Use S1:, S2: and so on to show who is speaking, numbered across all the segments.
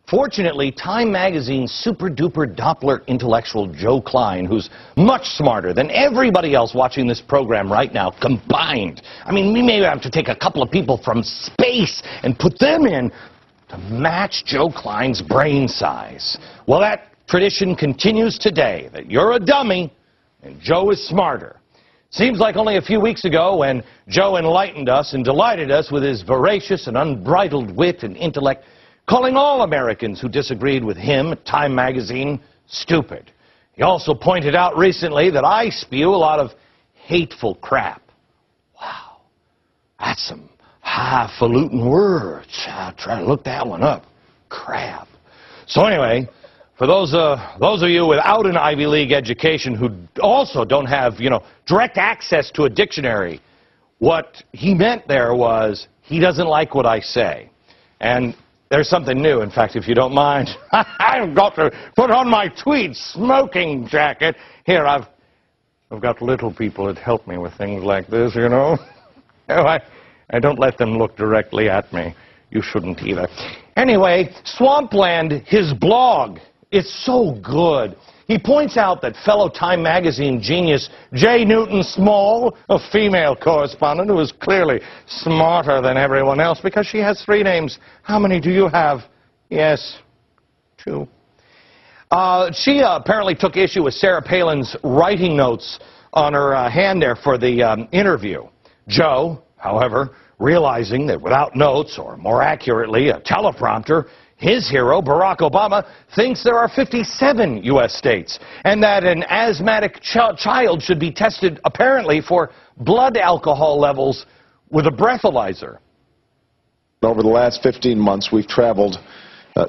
S1: Fortunately, Time Magazine's super-duper Doppler intellectual Joe Klein, who's much smarter than everybody else watching this program right now combined. I mean, we may have to take a couple of people from space and put them in to match Joe Klein's brain size. Well, that tradition continues today, that you're a dummy and Joe is smarter. Seems like only a few weeks ago when Joe enlightened us and delighted us with his voracious and unbridled wit and intellect, calling all Americans who disagreed with him at Time Magazine stupid. He also pointed out recently that I spew a lot of hateful crap. Wow, that's some highfalutin words. I'll try to look that one up. Crap. So anyway, for those of you without an Ivy League education who also don't have, direct access to a dictionary, what he meant there was he doesn't like what I say. And there's something new. In fact, if you don't mind, I've got to put on my tweed smoking jacket. Here, I've got little people that help me with things like this, Oh, I don't let them look directly at me. You shouldn't either. Anyway, Swampland, his blog, it's so good. He points out that fellow Time Magazine genius J. Newton Small, a female correspondent who is clearly smarter than everyone else because she has 3 names. How many do you have? Yes, 2. She apparently took issue with Sarah Palin's writing notes on her hand there for the interview. Joe, however, realizing that without notes, or more accurately, a teleprompter, his hero, Barack Obama, thinks there are 57 U.S. states, and that an asthmatic child should be tested, apparently, for blood alcohol levels with a breathalyzer.
S2: Over the last 15 months, we've traveled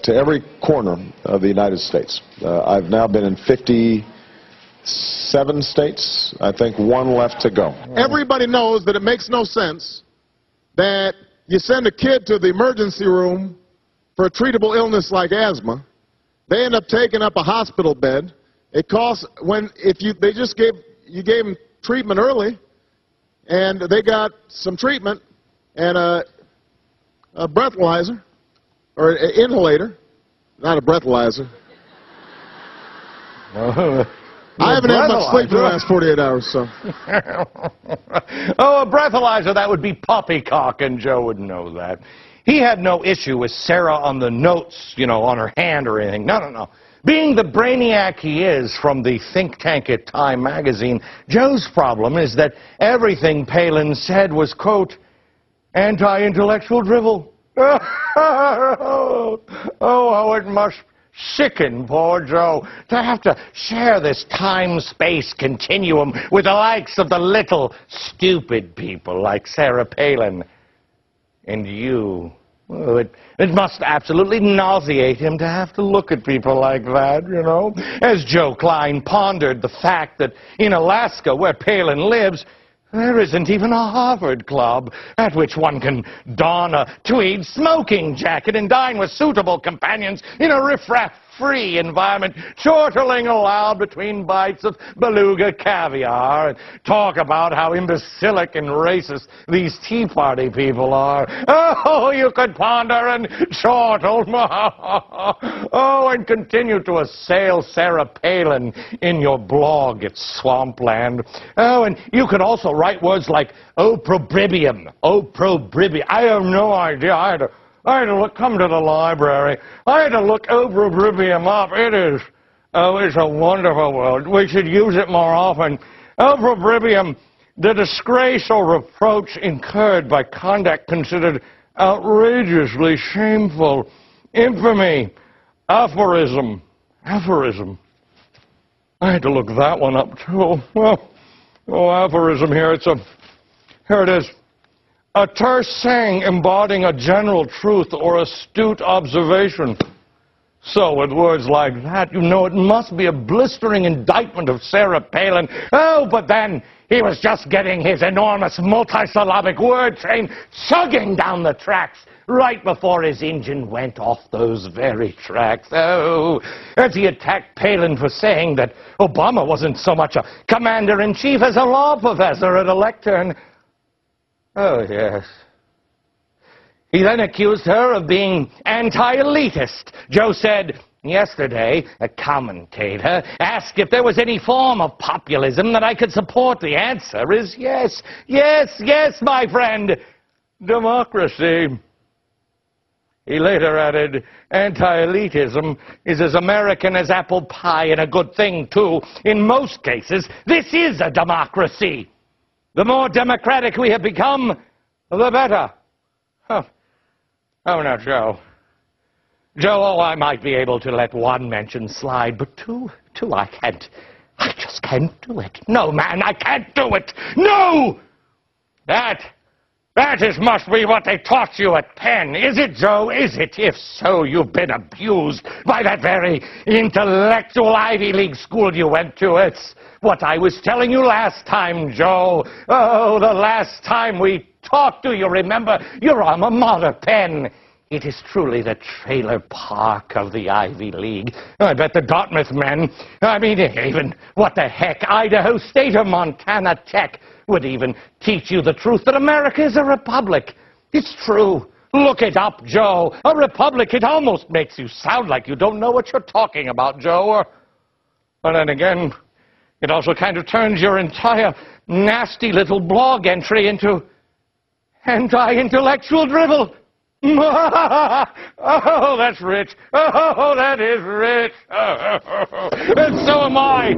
S2: to every corner of the United States. I've now been in 57 states. I think 1 left to go.
S3: Everybody knows that it makes no sense that you send a kid to the emergency room for a treatable illness like asthma. They end up taking up a hospital bed. It costs, you gave them treatment early, and they got some treatment and a breathalyzer, or an inhalator, not a breathalyzer. I haven't had much sleep in the last 48 hours, so.
S1: Oh, a breathalyzer, that would be poppycock, and Joe would know that. He had no issue with Sarah on the notes, on her hand or anything. No. Being the brainiac he is from the think tank at Time Magazine, Joe's problem is that everything Palin said was, quote, anti-intellectual drivel. Oh, how it must sicken poor Joe to have to share this time-space continuum with the likes of the little stupid people like Sarah Palin. And you. Well, it must absolutely nauseate him to have to look at people like that, As Joe Klein pondered the fact that in Alaska, where Palin lives, there isn't even a Harvard club at which one can don a tweed smoking jacket and dine with suitable companions in a riffraff-free environment, chortling aloud between bites of beluga caviar and talk about how imbecilic and racist these Tea Party people are. Oh, you could ponder and chortle. Oh, and continue to assail Sarah Palin in your blog at Swampland. Oh, and you could also write words like opprobrium. Opprobrium. I have no idea. I had to come to the library. I had to look opprobrium up. It's a wonderful word. We should use it more often. Opprobrium, the disgrace or reproach incurred by conduct considered outrageously shameful. Infamy. Aphorism. Aphorism. I had to look that one up, too. Well, aphorism here. Here it is. A terse saying embodying a general truth or astute observation. So, with words like that, it must be a blistering indictment of Sarah Palin. Oh, but then he was just getting his enormous multisyllabic word train chugging down the tracks right before his engine went off those very tracks. Oh, as he attacked Palin for saying that Obama wasn't so much a commander-in-chief as a law professor at a lectern. Oh, yes. He then accused her of being anti-elitist. Joe said, yesterday, a commentator asked if there was any form of populism that I could support. The answer is yes. Yes, yes, my friend. Democracy. He later added, anti-elitism is as American as apple pie, and a good thing, too. In most cases, this is a democracy. The more democratic we have become, the better. Oh, now, Joe. Joe, I might be able to let one mention slide, but two, I can't. I just can't do it. No, man, I can't do it. No! That must be what they taught you at Penn. Is it, Joe? Is it? If so, you've been abused by that very intellectual Ivy League school you went to. It's what I was telling you last time, Joe. Oh, the last time we talked. Do you remember? Your alma mater, Penn. It is truly the trailer park of the Ivy League. I bet the Dartmouth men, even, what the heck, Idaho State or Montana Tech would even teach you the truth that America is a republic. It's true. Look it up, Joe. A republic, it almost makes you sound like you don't know what you're talking about, Joe. But then again, it also kind of turns your entire nasty little blog entry into anti-intellectual drivel. Oh, that's rich. Oh, that is rich. And so am I.